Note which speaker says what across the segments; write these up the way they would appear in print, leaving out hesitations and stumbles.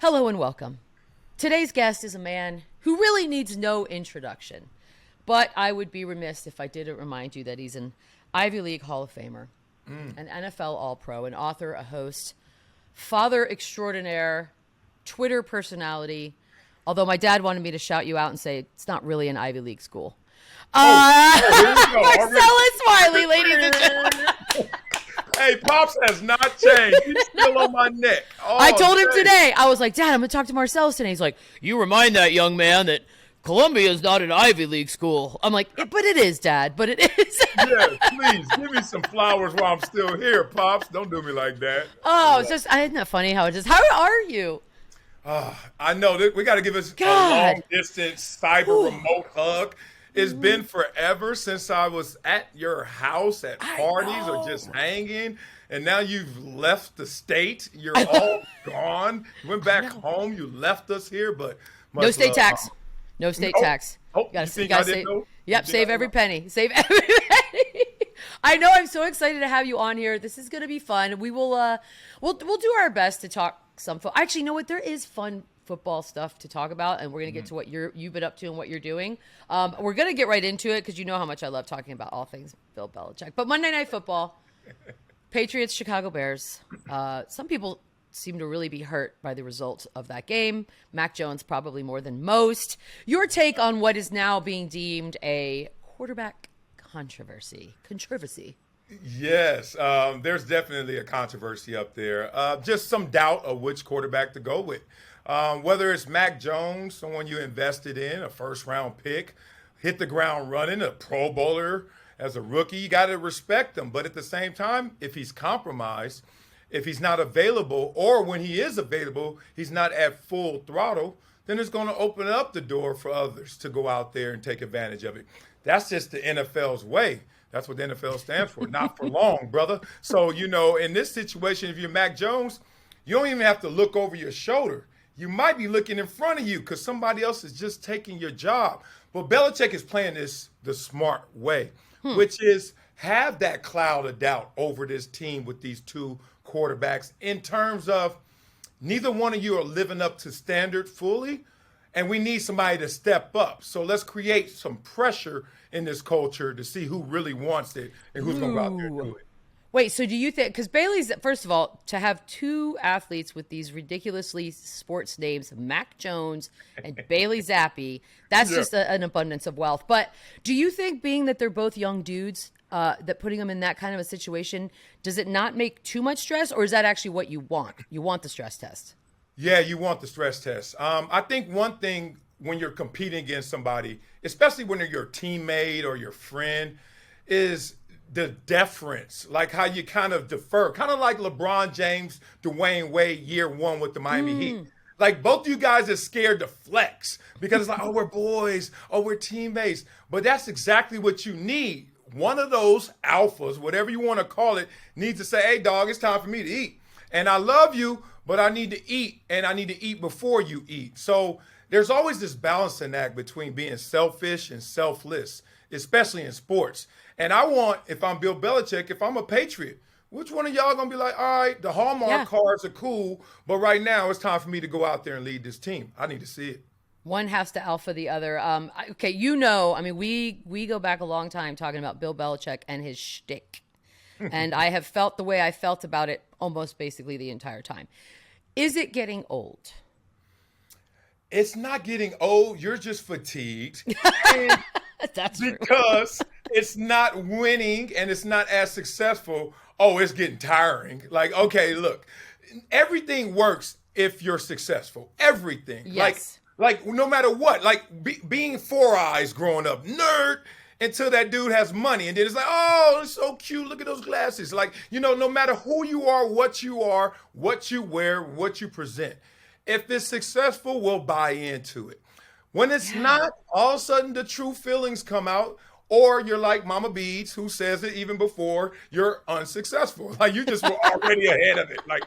Speaker 1: Hello and welcome. Today's guest is a man who really needs no introduction, but I would be remiss if I didn't remind you that he's an Ivy League Hall of Famer, an NFL All-Pro, an author, a host, father extraordinaire, Twitter personality, although my dad wanted me to shout you out and say it's not really an Ivy League school. Marcellus Wiley, ladies and gentlemen.
Speaker 2: Hey, Pops has not changed. He's still on my neck.
Speaker 1: I told him today. I was like, Dad, I'm going to talk to Marcellus today. He's like, you remind that young man that Columbia is not an Ivy League school. I'm like, but it is, Dad, but it is.
Speaker 2: Yeah, please, give me some flowers while I'm still here, Pops. Don't do me like that.
Speaker 1: Oh, it's just, isn't that funny how it just, how are you?
Speaker 2: I know. We got to give us a long-distance cyber remote hug. It's been forever since I was at your house at parties or just hanging. And now you've left the state. You're all gone. You went back home. You left us here, but
Speaker 1: no state tax. No state tax.
Speaker 2: Oh, you gotta save.
Speaker 1: Yep, save every penny. Save every penny. I know. I'm so excited to have you on here. This is going to be fun. We will. We'll do our best to talk some. Actually, you know what? There is fun football stuff to talk about, and we're going to get to what you've been up to and what you're doing. We're going to get right into it because you know how much I love talking about all things Bill Belichick. But Monday Night Football, Patriots, Chicago Bears. Some people seem to really be hurt by the result of that game. Mac Jones probably more than most. Your take on what is now being deemed a quarterback controversy.
Speaker 2: Yes, there's definitely a controversy up there. Just some doubt of which quarterback to go with. Whether it's Mac Jones, someone you invested in, a first-round pick, hit the ground running, a Pro Bowler as a rookie, you got to respect him. But at the same time, if he's compromised, if he's not available, or when he is available, he's not at full throttle, then it's going to open up the door for others to go out there and take advantage of it. That's just the NFL's way. That's what the NFL stands for. Not for long, brother. So, in this situation, if you're Mac Jones, you don't even have to look over your shoulder. You might be looking in front of you because somebody else is just taking your job. But Belichick is playing this the smart way, which is have that cloud of doubt over this team with these two quarterbacks in terms of neither one of you are living up to standard fully, and we need somebody to step up. So let's create some pressure in this culture to see who really wants it and who's going to go out there and do it.
Speaker 1: Wait, so do you think, because Bailey's, first of all, to have two athletes with these ridiculously sports names, Mac Jones and Bailey Zappe, that's just an abundance of wealth. But do you think, being that they're both young dudes, that putting them in that kind of a situation, does it not make too much stress, or is that actually what you want? You want the stress test?
Speaker 2: Yeah, you want the stress test. I think one thing when you're competing against somebody, especially when they're your teammate or your friend, is the deference, like how you kind of defer, kind of like LeBron James, Dwayne Wade, year one with the Miami Heat. Like both you guys are scared to flex because it's like, oh, we're boys, oh, we're teammates. But that's exactly what you need. One of those alphas, whatever you want to call it, needs to say, hey, dog, it's time for me to eat. And I love you, but I need to eat, and I need to eat before you eat. So there's always this balancing act between being selfish and selfless, especially in sports. And I want, if I'm Bill Belichick, if I'm a Patriot, which one of y'all going to be like, all right, the Hallmark cards are cool, but right now it's time for me to go out there and lead this team. I need to see it.
Speaker 1: One has to alpha the other. Okay, we go back a long time talking about Bill Belichick and his shtick. And I have felt the way I felt about it almost basically the entire time. Is it getting old?
Speaker 2: It's not getting old. You're just fatigued.
Speaker 1: That's
Speaker 2: because it's not winning and it's not as successful. Oh, it's getting tiring. Like, okay, look, everything works if you're successful. Everything.
Speaker 1: Yes.
Speaker 2: Like no matter what. Like being Four Eyes growing up, nerd, until that dude has money. And then it's like, oh, it's so cute. Look at those glasses. Like, no matter who you are, what you wear, what you present. If it's successful, we'll buy into it. When it's not, all of a sudden the true feelings come out, or you're like Mama Beads, who says it even before you're unsuccessful. Like you just were already ahead of it. Like,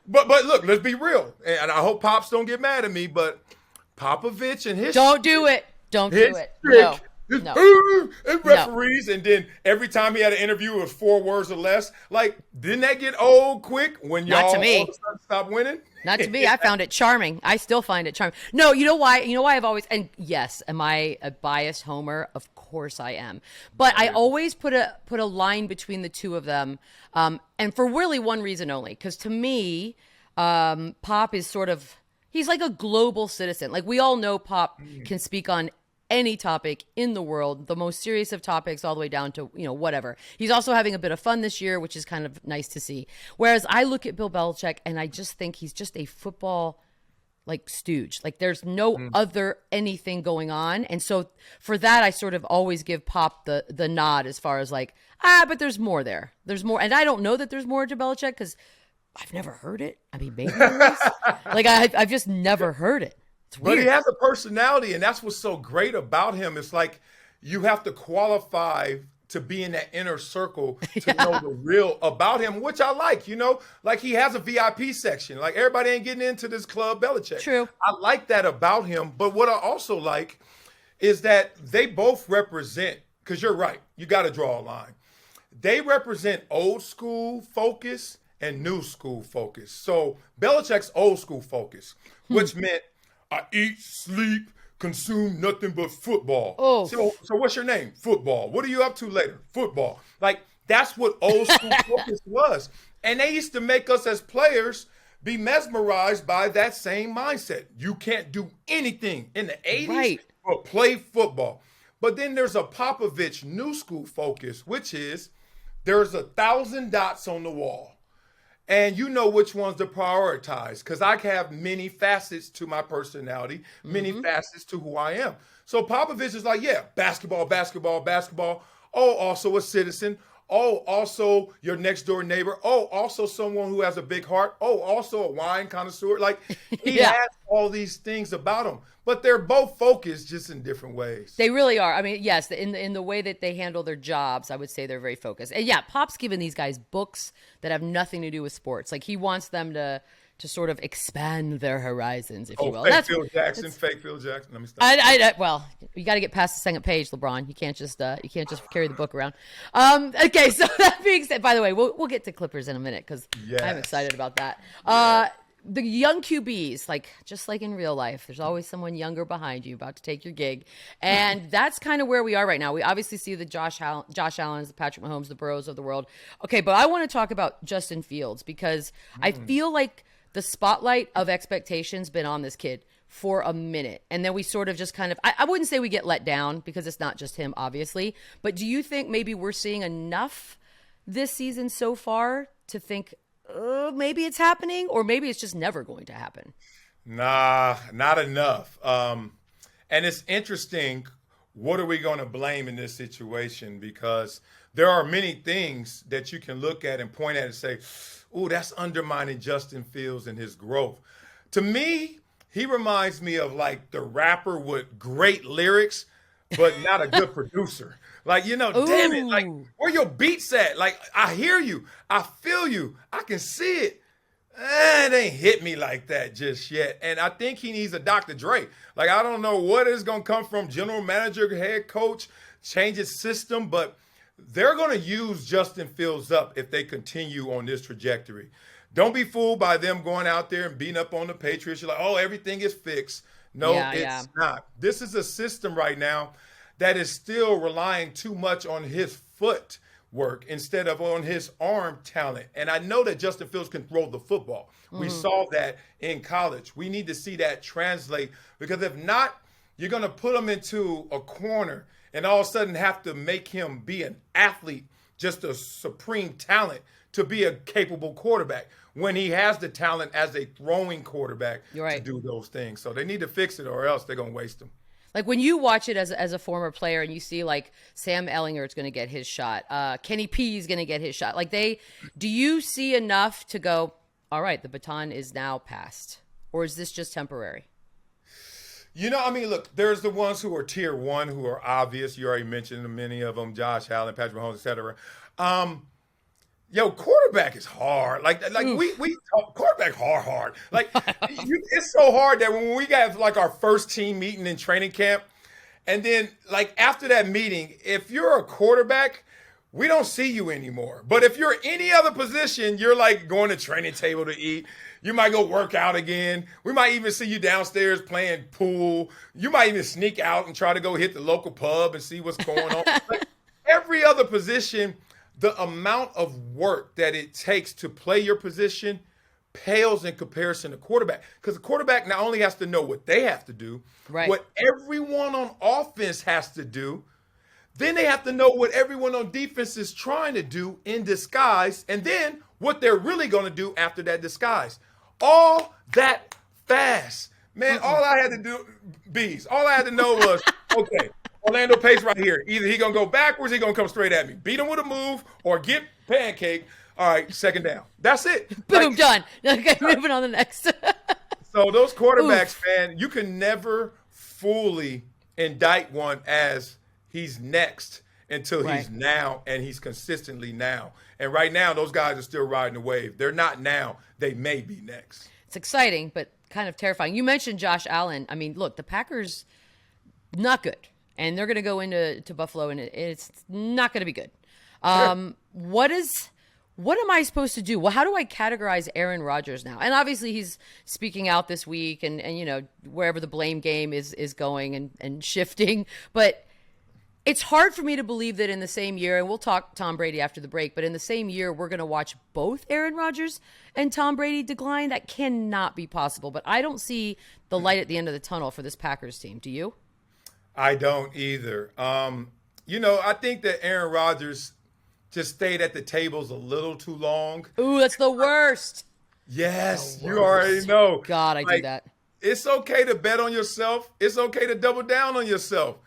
Speaker 2: but look, let's be real. And I hope Pops don't get mad at me, but Popovich and his
Speaker 1: Don't do it. Don't do it. No. No.
Speaker 2: And
Speaker 1: No.
Speaker 2: referees, and then every time he had an interview, it was 4 words or less. Like, didn't that get old quick when
Speaker 1: Not
Speaker 2: y'all
Speaker 1: to
Speaker 2: all
Speaker 1: me.
Speaker 2: of a sudden stopped winning?
Speaker 1: Not to me. I found it charming. I still find it charming. No, you know why? You know why I've always, and yes, am I a biased homer? Of course I am. But I always put a line between the two of them, and for really one reason only. Because to me, Pop is sort of, he's like a global citizen. Like, we all know Pop can speak on any topic in the world, the most serious of topics, all the way down to, whatever. He's also having a bit of fun this year, which is kind of nice to see. Whereas I look at Bill Belichick and I just think he's just a football like stooge. Like, there's no other anything going on. And so for that, I sort of always give Pop the nod as far as like, but there's more there. There's more. And I don't know that there's more to Belichick because I've never heard it. I mean, maybe there is. Like, I've just never heard it.
Speaker 2: But he has a personality, and that's what's so great about him. It's like you have to qualify to be in that inner circle to know the real about him, which I like, Like, he has a VIP section. Like, everybody ain't getting into this club Belichick.
Speaker 1: True.
Speaker 2: I like that about him. But what I also like is that they both represent, because you're right, you got to draw a line. They represent old school focus and new school focus. So Belichick's old school focus, which meant I eat, sleep, consume nothing but football.
Speaker 1: Oh.
Speaker 2: So what's your name? Football. What are you up to later? Football. Like, that's what old school focus was. And they used to make us as players be mesmerized by that same mindset. You can't do anything in the 80s but play football. But then there's a Popovich new school focus, which is there's 1,000 dots on the wall. And you know which ones to prioritize, because I have many facets to my personality, many facets to who I am. So Popovich is like, yeah, basketball, basketball, basketball. Oh, also a citizen. Oh, also your next door neighbor. Oh, also someone who has a big heart. Oh, also a wine connoisseur. Like, he has all these things about him, but they're both focused just in different ways.
Speaker 1: They really are. I mean, yes, in the way that they handle their jobs, I would say they're very focused. And yeah, Pop's giving these guys books that have nothing to do with sports. Like, he wants them to sort of expand their horizons, if you will.
Speaker 2: Fake Phil Jackson. Let me stop.
Speaker 1: Well, you got to get past the second page, LeBron. You can't just carry the book around. Okay, so that being said, by the way, we'll get to Clippers in a minute because I'm excited about that. The young QBs, just like in real life, there's always someone younger behind you about to take your gig. And that's kind of where we are right now. We obviously see the Josh Allens, the Patrick Mahomes, the Burrows of the world. Okay, but I want to talk about Justin Fields because I feel like the spotlight of expectations been on this kid for a minute. And then we sort of just kind of, I wouldn't say we get let down because it's not just him, obviously. But do you think maybe we're seeing enough this season so far to think, maybe it's happening, or maybe it's just never going to happen?
Speaker 2: Nah, not enough. And it's interesting, what are we going to blame in this situation? Because there are many things that you can look at and point at and say, ooh, that's undermining Justin Fields and his growth. To me, he reminds me of like the rapper with great lyrics, but not a good producer. Like, damn it, like, where your beats at? Like, I hear you, I feel you, I can see it. It ain't hit me like that just yet. And I think he needs a Dr. Dre. Like, I don't know what is going to come from general manager, head coach, change his system, but they're going to use Justin Fields up if they continue on this trajectory. Don't be fooled by them going out there and beating up on the Patriots. You're like, oh, everything is fixed. No, it's not. This is a system right now that is still relying too much on his footwork instead of on his arm talent. And I know that Justin Fields can throw the football. We saw that in college. We need to see that translate, because if not, you're going to put him into a corner and all of a sudden have to make him be an athlete, just a supreme talent to be a capable quarterback when he has the talent as a throwing quarterback to do those things. So they need to fix it, or else they're going to waste him.
Speaker 1: Like, when you watch it as a former player and you see like Sam Ellinger's going to get his shot, Kenny P is going to get his shot. Like, do you see enough to go, all right, the baton is now passed, or is this just temporary?
Speaker 2: Look, there's the ones who are tier one, who are obvious. You already mentioned many of them, Josh Allen, Patrick Mahomes, et cetera. Quarterback is hard. We talk quarterback hard. Like, it's so hard that when we got like our first team meeting in training camp, And then, like, after that meeting, if you're a quarterback, we don't see you anymore. But if you're any other position, you're like going to training table to eat. You might go work out again. We might even see you downstairs playing pool. You might even sneak out and try to go hit the local pub and see what's going on. Like, every other position, the amount of work that it takes to play your position pales in comparison to quarterback. Because the quarterback not only has to know what they have to do,
Speaker 1: right,
Speaker 2: what everyone on offense has to do, then they have to know what everyone on defense is trying to do in disguise, and then what they're really going to do after that disguise. All that fast. Man, all I had to do, all I had to know was, okay, Orlando Pace right here. Either he going to go backwards, he going to come straight at me. Beat him with a move or get pancake. All right, second down. That's it.
Speaker 1: Boom, done. Okay, moving on to the next.
Speaker 2: So those quarterbacks, man, you can never fully indict one as he's next until he's now, and he's consistently now. And right now, those guys are still riding the wave. They're not now. They may be next.
Speaker 1: It's exciting, but kind of terrifying. You mentioned Josh Allen. I mean, look, the Packers, not good. And they're going to go into Buffalo, and it's not going to be good. What am I supposed to do? Well, how do I categorize Aaron Rodgers now? And obviously he's speaking out this week and you know, wherever the blame game is going and shifting. But it's hard for me to believe that in the same year, and we'll talk Tom Brady after the break, but in the same year, we're going to watch both Aaron Rodgers and Tom Brady decline. That cannot be possible. But I don't see the light at the end of the tunnel for this Packers team. Do you?
Speaker 2: I don't either. You know, I think that Aaron Rodgers just stayed at the tables a little too long.
Speaker 1: Ooh, that's the worst.
Speaker 2: Yes, you already know.
Speaker 1: God, I do that.
Speaker 2: It's okay to bet on yourself. It's okay to double down on yourself.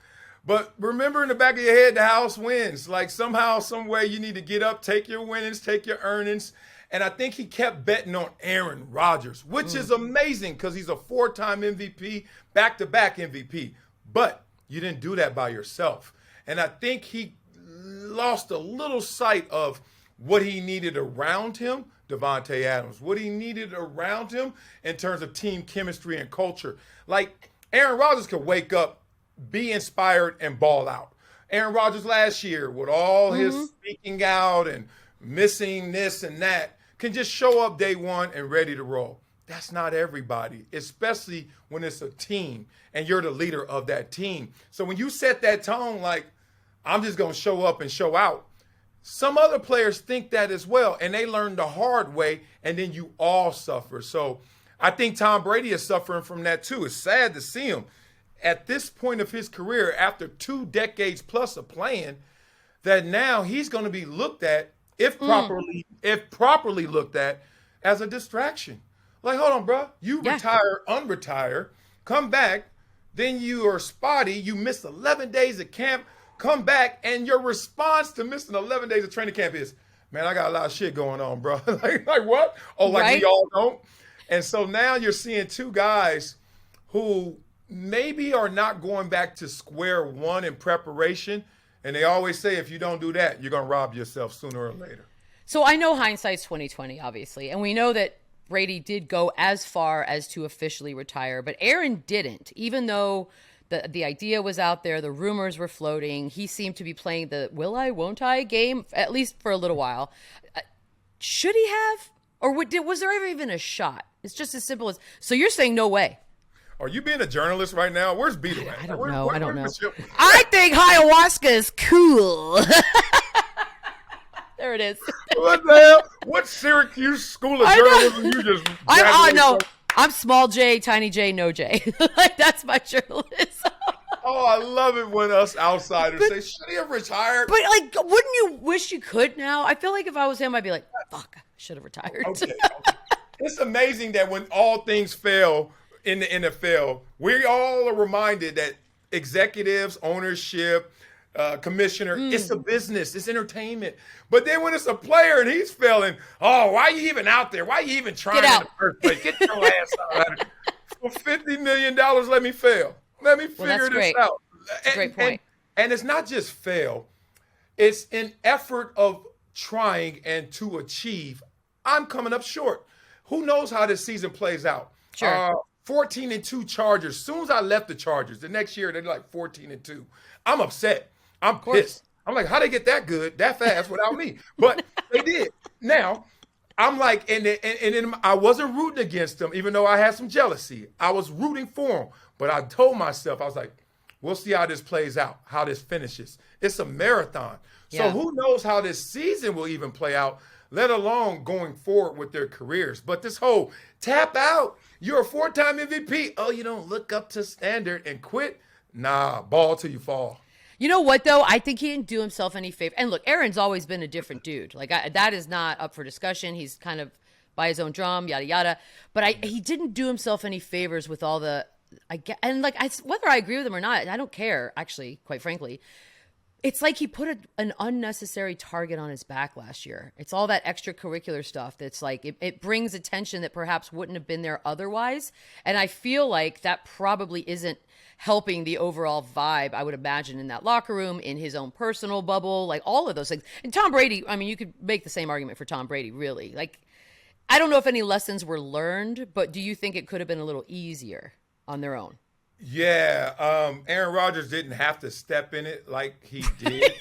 Speaker 2: But remember, in the back of your head, the house wins. Like, somehow, some way, you need to get up, take your winnings, take your earnings. And I think he kept betting on Aaron Rodgers, which is amazing because he's a 4-time MVP, back-to-back MVP. But you didn't do that by yourself. And I think he lost a little sight of what he needed around him, Devontae Adams, what he needed around him in terms of team chemistry and culture. Like, Aaron Rodgers could wake up, be inspired, and ball out. Aaron Rodgers last year, with all his speaking out and missing this and that, can just show up day one and ready to roll. That's not everybody, especially when it's a team and you're the leader of that team. So when you set that tone, like, I'm just going to show up and show out, some other players think that as well, and they learn the hard way, and then you all suffer. So I think Tom Brady is suffering from that too. It's sad to see him at this point of his career, after 2 decades plus of playing, that now he's going to be looked at, if properly looked at, as a distraction. Like, hold on, bro. You retire, unretire, come back, then you are spotty. You missed 11 days of camp, come back, and your response to missing 11 days of training camp is, man, I got a lot of shit going on, bro. like what? Oh, like we all don't? And so now you're seeing 2 guys who maybe are not going back to square one in preparation. And they always say, if you don't do that, you're going to rob yourself sooner or later.
Speaker 1: So I know hindsight's 2020, obviously. And we know that Brady did go as far as to officially retire, but Aaron didn't. Even though the idea was out there, the rumors were floating, he seemed to be playing the will I, won't I game, at least for a little while. Should he have? Or was there ever even a shot? It's just as simple as, so you're saying no way.
Speaker 2: Are you being a journalist right now? Where's Beadle at?
Speaker 1: I don't know. I don't know.
Speaker 2: Your...
Speaker 1: I think ayahuasca is cool. There it is.
Speaker 2: What the hell? What Syracuse school of journalism you just
Speaker 1: no. I'm small J, tiny J, no J. Like, that's my journalism.
Speaker 2: Oh, I love it when us outsiders say, should he have retired?
Speaker 1: But, like, wouldn't you wish you could now? I feel like if I was him, I'd be like, fuck, I should have retired.
Speaker 2: Okay. It's amazing that when all things fail in the NFL, we all are reminded that executives, ownership, commissioner, it's a business, it's entertainment. But then when it's a player and he's failing, oh, why are you even out there? Why are you even trying in the first place? Get your ass out. For $50 million, let me fail. Let me figure this out.
Speaker 1: That's a great point.
Speaker 2: And it's not just fail. It's an effort of trying and to achieve. I'm coming up short. Who knows how this season plays out?
Speaker 1: Sure.
Speaker 2: 14-2 Chargers. As soon as I left the Chargers, the next year they're like 14-2. I'm upset. I'm pissed. I'm like, how they get that good, that fast without me? But they did. Now, I'm like, and then I wasn't rooting against them, even though I had some jealousy. I was rooting for them. But I told myself, I was like, we'll see how this plays out, how this finishes. It's a marathon. So who knows how this season will even play out, let alone going forward with their careers. But this whole tap out, you're a 4-time MVP. Oh, you don't look up to standard and quit? Nah, ball till you fall.
Speaker 1: You know what, though? I think he didn't do himself any favor. And look, Aaron's always been a different dude. Like, that is not up for discussion. He's kind of by his own drum, yada, yada. But he didn't do himself any favors with all the, whether I agree with him or not, I don't care, actually, quite frankly. It's like he put an unnecessary target on his back last year. It's all that extracurricular stuff that's like, it brings attention that perhaps wouldn't have been there otherwise. And I feel like that probably isn't helping the overall vibe, I would imagine, in that locker room, in his own personal bubble, like all of those things. And Tom Brady, I mean, you could make the same argument for Tom Brady, really. Like, I don't know if any lessons were learned, but do you think it could have been a little easier on their own?
Speaker 2: Yeah, Aaron Rodgers didn't have to step in it like he did.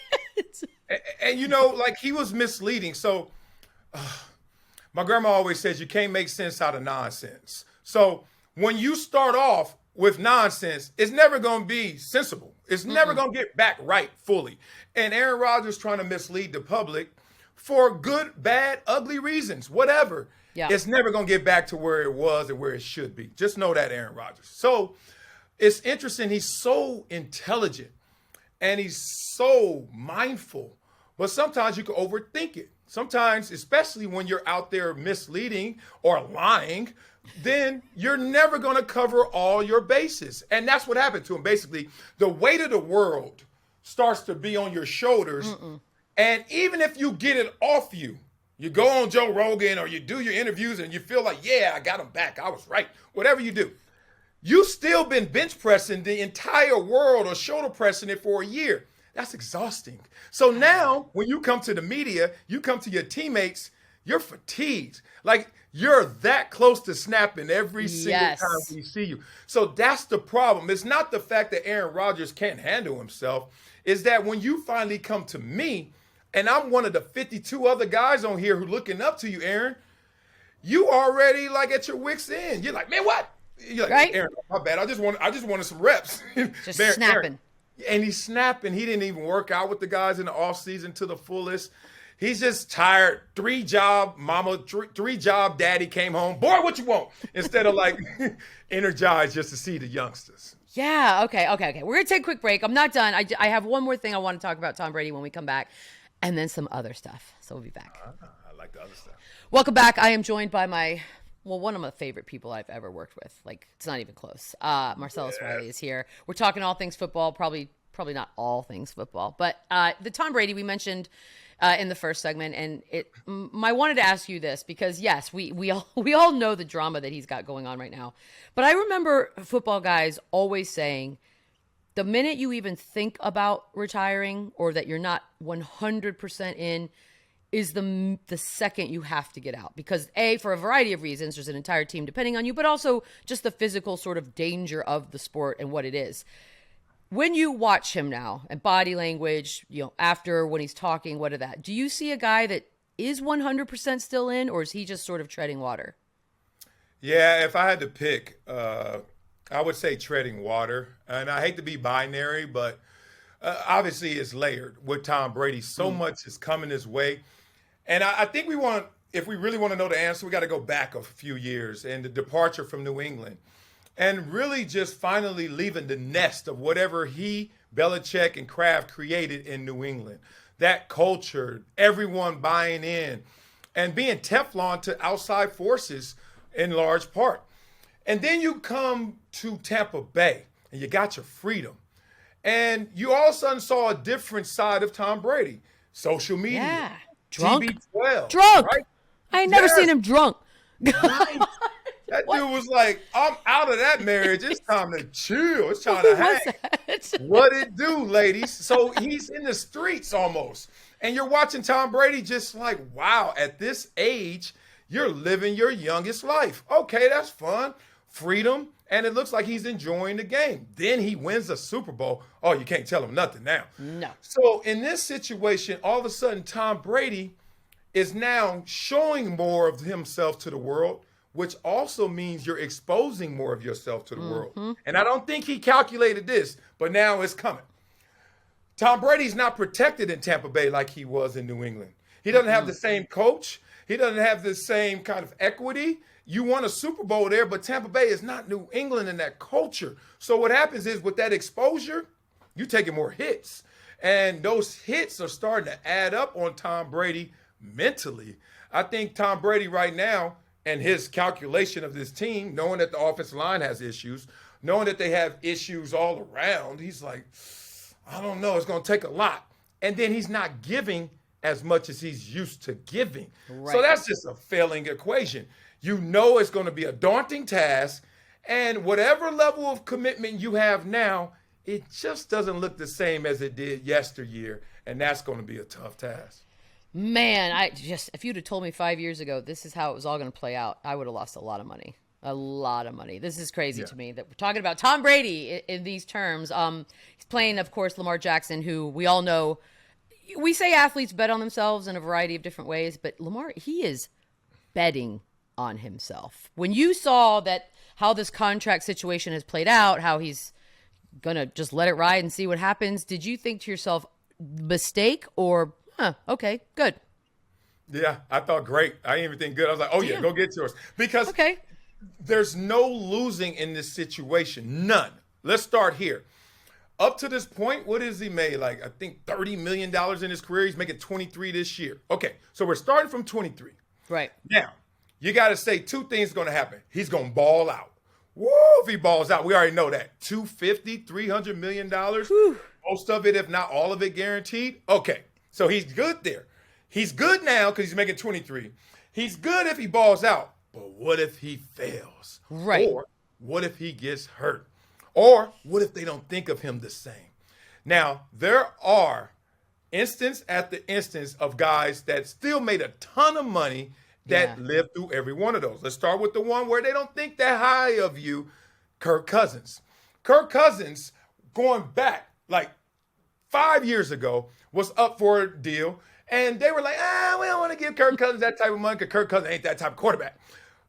Speaker 2: and, you know, like he was misleading. So my grandma always says you can't make sense out of nonsense. So when you start off with nonsense, it's never going to be sensible. It's never going to get back right fully. And Aaron Rodgers trying to mislead the public for good, bad, ugly reasons, whatever. Yeah. It's never going to get back to where it was and where it should be. Just know that, Aaron Rodgers. So it's interesting. He's so intelligent and he's so mindful, but sometimes you can overthink it. Sometimes, especially when you're out there misleading or lying, then you're never going to cover all your bases. And that's what happened to him. Basically, the weight of the world starts to be on your shoulders. And even if you get it off you, you go on Joe Rogan or you do your interviews and you feel like, yeah, I got him back. I was right. Whatever you do. You've still been bench pressing the entire world or shoulder pressing it for a year. That's exhausting. So now when you come to the media, you come to your teammates, you're fatigued. Like you're that close to snapping every single time we see you. So that's the problem. It's not the fact that Aaron Rodgers can't handle himself. It's that when you finally come to me, and I'm one of the 52 other guys on here who looking up to you, Aaron, you already like at your wit's end. You're like, man, what? You're like, right? Aaron, my bad. I just wanted some reps.
Speaker 1: Just snapping.
Speaker 2: Aaron. And he's snapping. He didn't even work out with the guys in the offseason to the fullest. He's just tired. 3-job mama, 3-job daddy came home. Boy, what you want? Instead of like energized just to see the youngsters.
Speaker 1: Yeah. Okay. We're going to take a quick break. I'm not done. I have one more thing I want to talk about Tom Brady when we come back, and then some other stuff. So we'll be back.
Speaker 2: I like the other stuff.
Speaker 1: Welcome back. I am joined by one of my favorite people I've ever worked with. Like, it's not even close. Marcellus Wiley is here. We're talking all things football, probably not all things football, but the Tom Brady we mentioned in the first segment, and I wanted to ask you this because yes, we all know the drama that he's got going on right now, but I remember football guys always saying, the minute you even think about retiring or that you're not 100% in, is the second you have to get out because for a variety of reasons, there's an entire team depending on you, but also just the physical sort of danger of the sport and what it is. When you watch him now and body language, after when he's talking, what of that, do you see a guy that is 100% still in, or is he just sort of treading water?
Speaker 2: Yeah, if I had to pick, I would say treading water. And I hate to be binary, but obviously it's layered with Tom Brady. So much is coming his way. And I think if we really want to know the answer, we got to go back a few years and the departure from New England and really just finally leaving the nest of whatever Belichick and Kraft created in New England. That culture, everyone buying in and being Teflon to outside forces in large part. And then you come to Tampa Bay and you got your freedom. And you all of a sudden saw a different side of Tom Brady. Social media.
Speaker 1: Yeah. Drunk.
Speaker 2: TB12.
Speaker 1: Drunk.
Speaker 2: Right?
Speaker 1: I ain't never seen him drunk.
Speaker 2: Right. That dude was like, I'm out of that marriage. It's time to chill. It's time to hang. What it do, ladies? So he's in the streets almost. And you're watching Tom Brady just like, wow, at this age, you're living your youngest life. Okay, that's fun. Freedom. and it looks like he's enjoying the game. Then he wins the Super Bowl. Oh, you can't tell him nothing now.
Speaker 1: No.
Speaker 2: So in this situation, all of a sudden, Tom Brady is now showing more of himself to the world, which also means you're exposing more of yourself to the world. And I don't think he calculated this, but now it's coming. Tom Brady's not protected in Tampa Bay like he was in New England. He doesn't have the same coach. He doesn't have the same kind of equity. You won a Super Bowl there, but Tampa Bay is not New England in that culture. So what happens is with that exposure, you're taking more hits. And those hits are starting to add up on Tom Brady mentally. I think Tom Brady right now and his calculation of this team, knowing that the offensive line has issues, knowing that they have issues all around, he's like, I don't know, it's going to take a lot. And then he's not giving as much as he's used to giving. Right. So that's just a failing equation. You know it's going to be a daunting task, and whatever level of commitment you have now, it just doesn't look the same as it did yesteryear, and that's going to be a tough task.
Speaker 1: Man, if you'd have told me 5 years ago this is how it was all going to play out, I would have lost a lot of money. A lot of money. This is crazy to me that we're talking about Tom Brady in these terms. He's playing, of course, Lamar Jackson, who we all know. We say athletes bet on themselves in a variety of different ways, but Lamar, he is betting on himself. When you saw that how this contract situation has played out, how he's going to just let it ride and see what happens, did you think to yourself, mistake or, okay, good?
Speaker 2: Yeah, I thought great. I didn't even think good. I was like, oh, yeah, go get yours. Because there's no losing in this situation. None. Let's start here. Up to this point, what has he made? Like, I think $30 million in his career. He's making 23 this year. Okay, so we're starting from 23.
Speaker 1: Right.
Speaker 2: Now, you got to say two things going to happen. He's going to ball out. Woo, if he balls out, we already know that. $250, $300 million. Whew. Most of it, if not all of it, guaranteed. Okay, so he's good there. He's good now because he's making 23. He's good if he balls out. But what if he fails?
Speaker 1: Right.
Speaker 2: Or what if he gets hurt? Or what if they don't think of him the same? Now, there are instance after instance of guys that still made a ton of money that lived through every one of those. Let's start with the one where they don't think that high of you, Kirk Cousins. Kirk Cousins, going back like 5 years ago, was up for a deal. And they were like, we don't want to give Kirk Cousins that type of money because Kirk Cousins ain't that type of quarterback.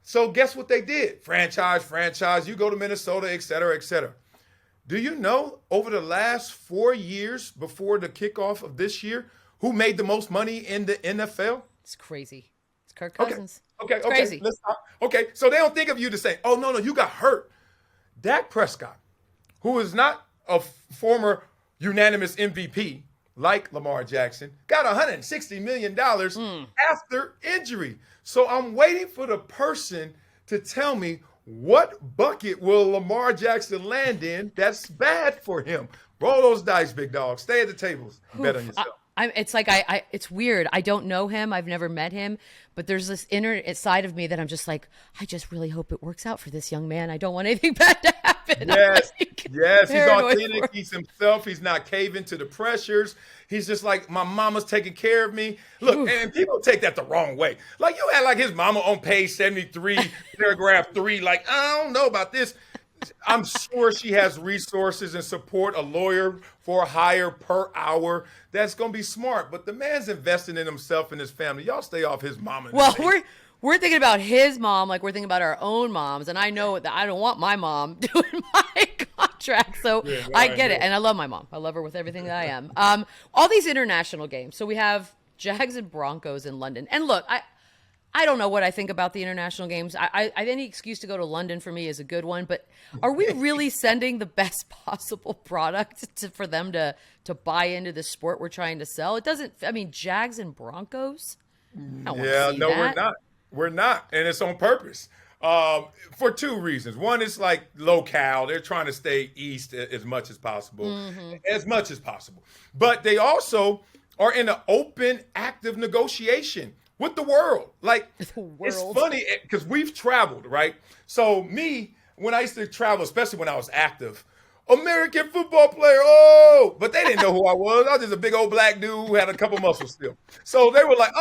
Speaker 2: So guess what they did? Franchise, you go to Minnesota, et cetera, et cetera. Do you know over the last 4 years before the kickoff of this year, who made the most money in the NFL?
Speaker 1: It's crazy. It's Kirk Cousins.
Speaker 2: Okay.
Speaker 1: Crazy.
Speaker 2: Okay, so they don't think of you the same. Oh, no, you got hurt. Dak Prescott, who is not a former unanimous MVP like Lamar Jackson, got $160 million after injury. So I'm waiting for the person to tell me what bucket will Lamar Jackson land in that's bad for him. Roll those dice, big dog. Stay at the tables. Bet on yourself.
Speaker 1: It's like it's weird. I don't know him. I've never met him, but there's this inner side of me that I'm just like, I just really hope it works out for this young man. I don't want anything bad to happen.
Speaker 2: Yes, he's authentic. He's himself. He's not caving to the pressures. He's just like, my mama's taking care of me. Look, and people take that the wrong way. Like, you had like his mama on page 73, paragraph 3. Like, I don't know about this. I'm sure she has resources and support, a lawyer for a hire per hour. That's going to be smart. But the man's investing in himself and his family. Y'all stay off his mama.
Speaker 1: Well, we're thinking about his mom like we're thinking about our own moms. And I know that I don't want my mom doing my contract. So I get it. And I love my mom. I love her with everything that I am. All these international games. So we have Jags and Broncos in London. And look, I don't know what I think about the international games. Any excuse to go to London for me is a good one. But are we really sending the best possible product for them to buy into the sport we're trying to sell? It doesn't. I mean, Jags and Broncos.
Speaker 2: We're not. We're not, and it's on purpose for two reasons. One is like locale; they're trying to stay east as much as possible, But they also are in an open, active negotiation with the world. Like, it's funny because we've traveled, right? So when I used to travel, especially when I was active, American football player, but they didn't know who I was. I was just a big old black dude who had a couple muscles still. So they were like,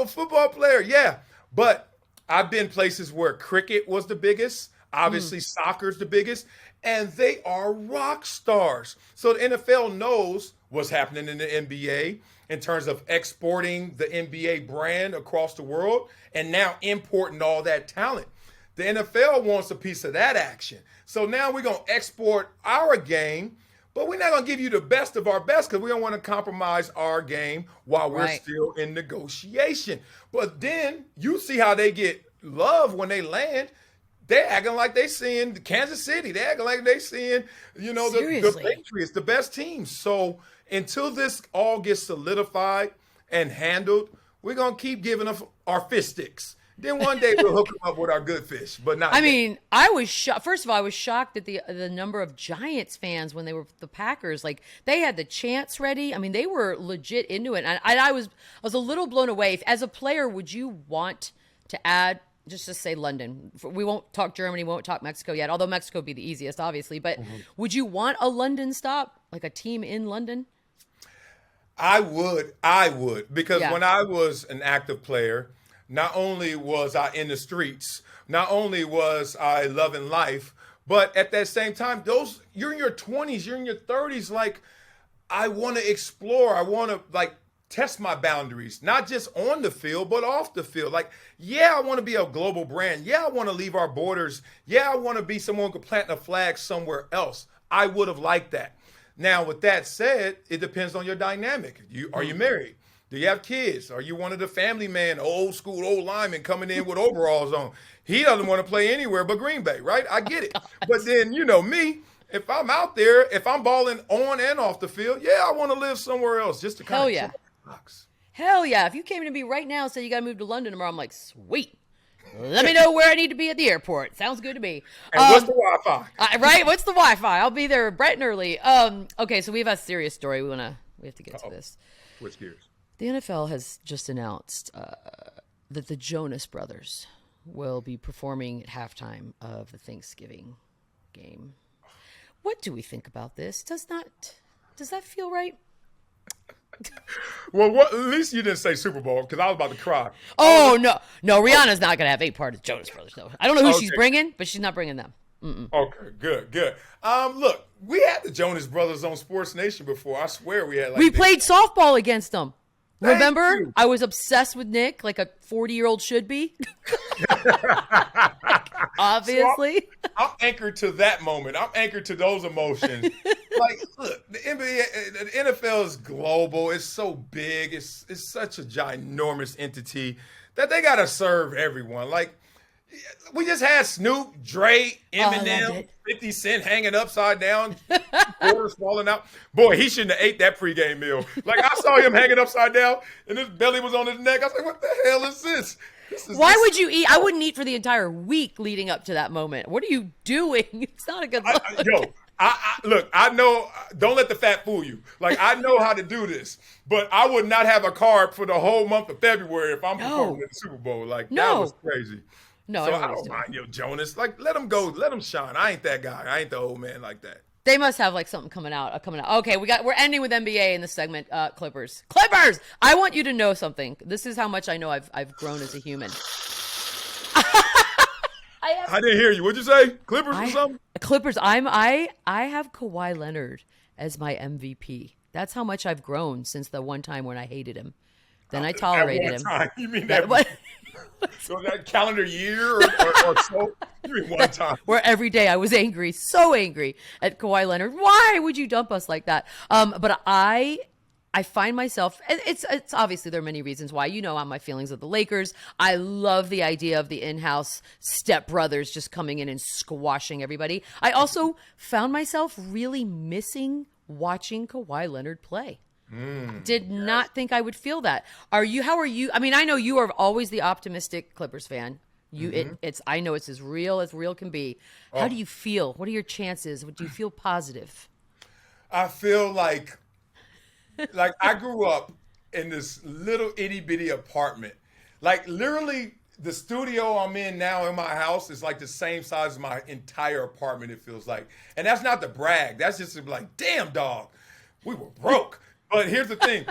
Speaker 2: football player, yeah. But I've been places where cricket was the biggest. Obviously, soccer's the biggest, and they are rock stars. So the NFL knows what's happening in the NBA in terms of exporting the NBA brand across the world and now importing all that talent. The NFL wants a piece of that action. So now we're going to export our game, but we're not going to give you the best of our best because we don't want to compromise our game while we're still in negotiation. But then you see how they get love when they land. They're acting like they seeing Kansas City. They're acting like they seeing, the Patriots, the best teams. So until this all gets solidified and handled, we're going to keep giving them our fish sticks. Then one day we'll hook them up with our good fish, but not.
Speaker 1: I mean, I was shocked. First of all, I was shocked at the number of Giants fans when they were the Packers. Like, they had the chants ready. I mean, they were legit into it. And I was a little blown away. As a player, would you want to add, just to say London? We won't talk Germany, we won't talk Mexico yet, although Mexico would be the easiest, obviously. But would you want a London stop, like a team in London?
Speaker 2: I would, because when I was an active player, not only was I in the streets, not only was I loving life, but at that same time, you're in your 20s, you're in your 30s, like, I want to explore. I want to, like, test my boundaries, not just on the field, but off the field. Like, yeah, I want to be a global brand. Yeah, I want to leave our borders. Yeah, I want to be someone who can plant a flag somewhere else. I would have liked that. Now, with that said, it depends on your dynamic. Are you married? Do you have kids? Are you one of the family man, old school, old lineman coming in with overalls on? He doesn't want to play anywhere but Green Bay, right? I get it. But then, me, if I'm out there, if I'm balling on and off the field, yeah, I want to live somewhere else just to kind of check the box.
Speaker 1: Hell yeah. If you came to me right now and said you got to move to London tomorrow, I'm like, sweet. Let me know where I need to be at the airport. Sounds good to me.
Speaker 2: And what's the Wi-Fi?
Speaker 1: Right? What's the Wi-Fi? I'll be there bright and early. Okay, so we have a serious story. We have to get to this.
Speaker 2: Switch gears.
Speaker 1: The NFL has just announced that the Jonas Brothers will be performing at halftime of the Thanksgiving game. What do we think about this? Does that feel right?
Speaker 2: Well, at least you didn't say Super Bowl because I was about to cry.
Speaker 1: Oh, no, Rihanna's not going to have 8 parts of Jonas Brothers, though. I don't know who she's bringing, but she's not bringing them.
Speaker 2: Okay, good. Look, we had the Jonas Brothers on Sports Nation before. I swear we had.
Speaker 1: We played softball against them. Remember? I was obsessed with Nick, like a 40-year-old should be. Obviously.
Speaker 2: So I'm anchored to that moment. I'm anchored to those emotions. Like, look, the NFL is global. It's so big. It's such a ginormous entity that they got to serve everyone. Like, we just had Snoop, Dre, Eminem, 50 Cent hanging upside down, quarters falling out. Boy, he shouldn't have ate that pregame meal. Like, I saw him hanging upside down, and his belly was on his neck. I was like, what the hell is this?
Speaker 1: Why would you eat? I wouldn't eat for the entire week leading up to that moment. What are you doing? It's not a good look.
Speaker 2: Look, I know, don't let the fat fool you. Like, I know how to do this, but I would not have a carb for the whole month of February if I'm performing at the Super Bowl. Like, that was crazy.
Speaker 1: No,
Speaker 2: so I don't mind Jonas. Like, let him go. Let him shine. I ain't that guy. I ain't the old man like that.
Speaker 1: They must have like something coming out. Okay, we're ending with NBA in this segment. Clippers. I want you to know something. This is how much I know I've grown as a human.
Speaker 2: I didn't hear you. What'd you say? Clippers or something?
Speaker 1: Clippers. I have Kawhi Leonard as my MVP. That's how much I've grown since the one time when I hated him. Then I tolerated him.
Speaker 2: Time. You mean that? So that calendar year or so? You mean one time?
Speaker 1: Where every day I was angry, so angry at Kawhi Leonard. Why would you dump us like that? But I find myself, it's obviously there are many reasons why. You know how my feelings of the Lakers. I love the idea of the in-house stepbrothers just coming in and squashing everybody. I also found myself really missing watching Kawhi Leonard play. Did not think I would feel that. How are you? I mean, I know you are always the optimistic Clippers fan. I know it's as real can be. How do you feel? What are your chances? Do you feel positive?
Speaker 2: I feel like I grew up in this little itty bitty apartment. Like, literally, the studio I'm in now in my house is like the same size as my entire apartment, it feels like. And that's not to brag. That's just to be like, damn, dog, we were broke. But here's the thing.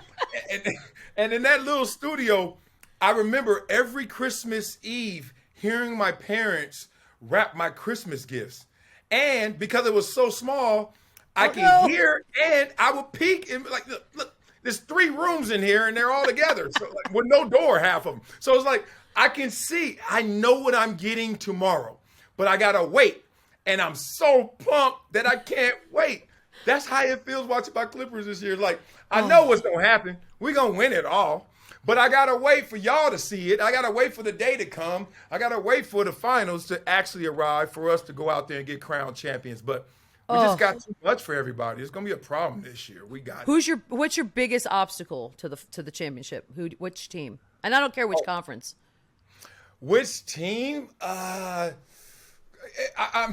Speaker 2: And in that little studio, I remember every Christmas Eve hearing my parents wrap my Christmas gifts. And because it was so small, I can hear, and I would peek and be like, look, there's 3 rooms in here and they're all together. So like, with no door, half of them. So it's like, I can see, I know what I'm getting tomorrow, but I got to wait. And I'm so pumped that I can't wait. That's how it feels watching my Clippers this year. Like, I know what's going to happen. We're going to win it all. But I got to wait for y'all to see it. I got to wait for the day to come. I got to wait for the finals to actually arrive for us to go out there and get crowned champions. But we just got too much for everybody. It's going to be a problem this year. We got it.
Speaker 1: What's your biggest obstacle to the championship? Which team? And I don't care which conference.
Speaker 2: Which team? I'm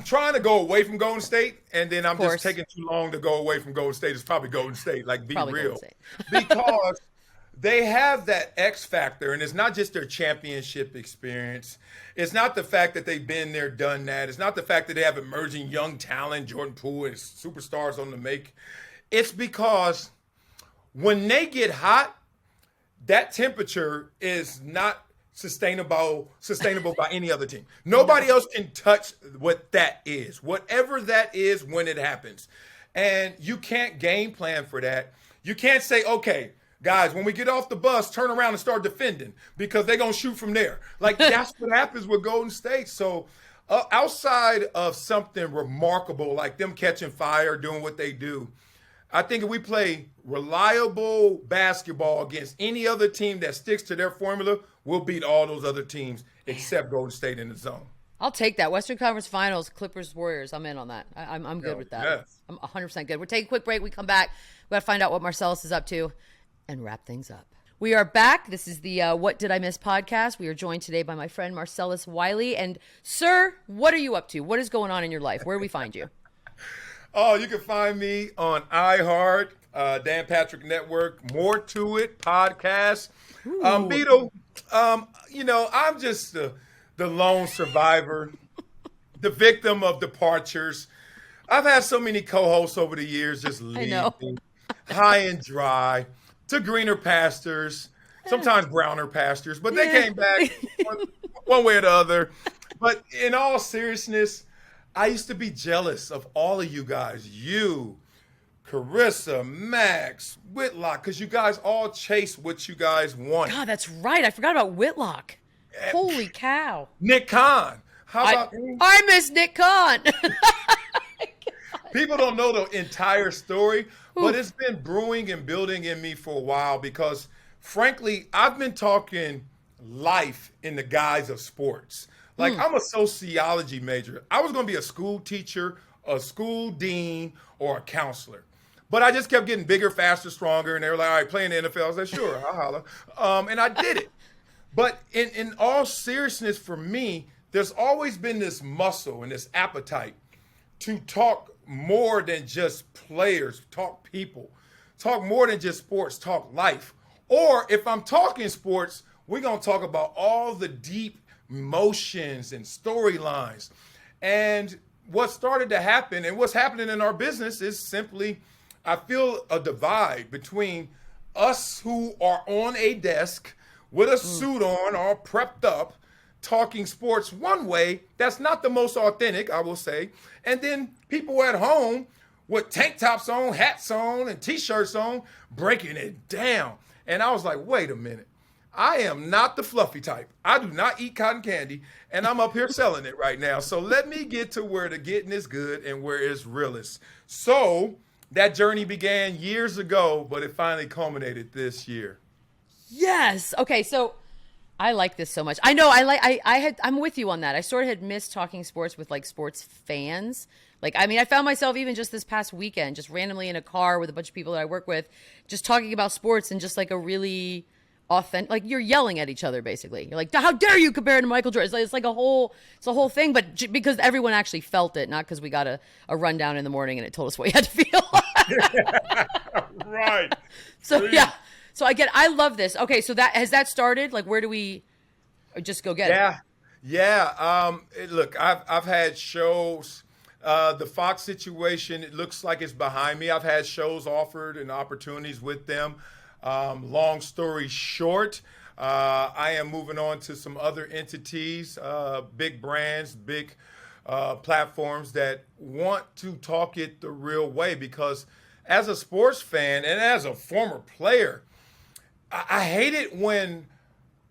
Speaker 2: trying to go away from Golden State, and then I'm just taking too long to go away from Golden State. It's probably Golden State, like, be real. Because they have that X factor, and it's not just their championship experience. It's not the fact that they've been there, done that. It's not the fact that they have emerging young talent, Jordan Poole and superstars on the make. It's because when they get hot, that temperature is not sustainable by any other team. Nobody else can touch what that is, whatever that is when it happens. And you can't game plan for that. You can't say, okay, guys, when we get off the bus, turn around and start defending because they're going to shoot from there. Like, that's what happens with Golden State. So outside of something remarkable, like them catching fire, doing what they do, I think if we play reliable basketball against any other team that sticks to their formula, we'll beat all those other teams except Golden State in the zone.
Speaker 1: I'll take that. Western Conference Finals, Clippers, Warriors. I'm in on that. I'm good with that.
Speaker 2: Yes.
Speaker 1: I'm 100% good. We're taking a quick break. We come back. We got to find out what Marcellus is up to and wrap things up. We are back. This is the What Did I Miss podcast. We are joined today by my friend Marcellus Wiley. And, sir, what are you up to? What is going on in your life? Where do we find you?
Speaker 2: Oh, you can find me on iHeart, Dan Patrick Network, More to It podcast. Beadle, I'm just the lone survivor, the victim of departures. I've had so many co-hosts over the years just leaving, high and dry, to greener pastures, sometimes browner pastures, but they came back one way or the other. But in all seriousness, I used to be jealous of all of you guys. You, Carissa, Max, Whitlock, because you guys all chase what you guys want.
Speaker 1: God, that's right. I forgot about Whitlock. Holy cow.
Speaker 2: Nick Khan. How about
Speaker 1: I miss Nick Khan.
Speaker 2: People don't know the entire story, but it's been brewing and building in me for a while because, frankly, I've been talking life in the guise of sports. Like, I'm a sociology major. I was going to be a school teacher, a school dean, or a counselor. But I just kept getting bigger, faster, stronger, and they were like, all right, play in the NFL. I was like, sure, I'll holler. And I did it. But in all seriousness, for me, there's always been this muscle and this appetite to talk more than just players, talk people, talk more than just sports, talk life. Or if I'm talking sports, we're going to talk about all the deep emotions and storylines. And what started to happen and what's happening in our business is simply, I feel a divide between us who are on a desk with a suit on, all prepped up, talking sports one way, that's not the most authentic, I will say. And then people at home with tank tops on, hats on, and T-shirts on, breaking it down. And I was like, wait a minute. I am not the fluffy type. I do not eat cotton candy, and I'm up here selling it right now. So let me get to where the getting is good and where it's realest. So that journey began years ago, but it finally culminated this year.
Speaker 1: Yes. Okay, so I like this so much. I know I'm with you on that. I sort of had missed talking sports with like sports fans. Like, I mean, I found myself even just this past weekend, just randomly in a car with a bunch of people that I work with, just talking about sports and just like a really authentic, like you're yelling at each other basically. You're like, how dare you compare it to Michael Jordan? It's like a whole thing, but because everyone actually felt it, not because we got a rundown in the morning and it told us what you had to feel.
Speaker 2: Right.
Speaker 1: So yeah. So I love this. Okay, so has that started? Like, where do we just go get it?
Speaker 2: Yeah. Look, I've had shows. The Fox situation, it looks like it's behind me. I've had shows offered and opportunities with them. Long story short, I am moving on to some other entities, big brands, big platforms that want to talk it the real way. Because as a sports fan and as a former player, I hate it when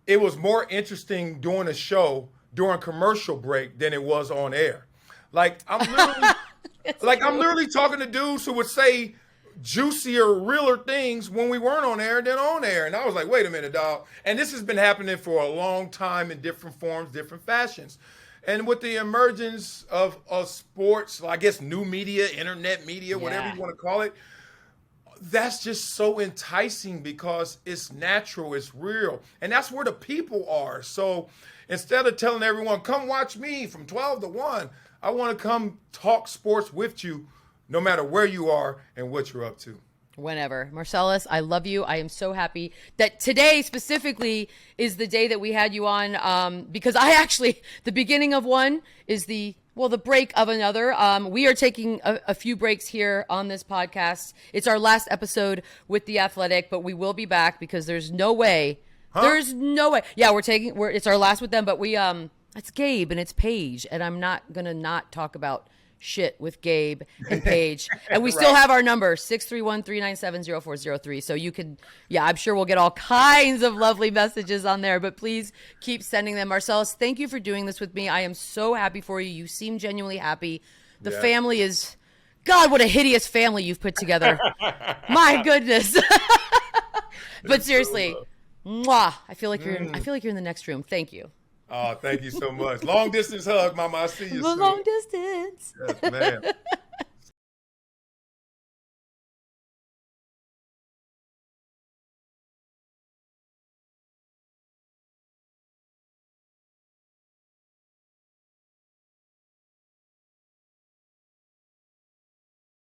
Speaker 2: it was more interesting doing a show during commercial break than it was on air. Like I'm literally talking to dudes who would say juicier, realer things when we weren't on air than on air. And I was like, wait a minute, dog. And this has been happening for a long time in different forms, different fashions. And with the emergence of sports, I guess new media, internet media, whatever you want to call it, that's just so enticing because it's natural, it's real. And that's where the people are. So instead of telling everyone, come watch me from 12 to 1, I want to come talk sports with you no matter where you are and what you're up to.
Speaker 1: Whenever. Marcellus, I love you. I am so happy that today specifically is the day that we had you on, because I actually, the beginning of one is the break of another. We are taking a few breaks here on this podcast. It's our last episode with The Athletic, but we will be back because there's no way. Huh? There's no way. Yeah, it's our last with them, but it's Gabe and it's Paige, and I'm not going to not talk about shit with Gabe and Paige. And we still have our number, 631-397-0403. So you can, I'm sure we'll get all kinds of lovely messages on there, but please keep sending them. Marcellus, thank you for doing this with me. I am so happy for you. You seem genuinely happy. The family is, God, what a hideous family you've put together. My goodness. But seriously, mwah, I feel like you're in the next room. Thank you.
Speaker 2: Oh, thank you so much. Long distance hug, Mama. I see you soon.
Speaker 1: Long distance.
Speaker 2: Yes, man.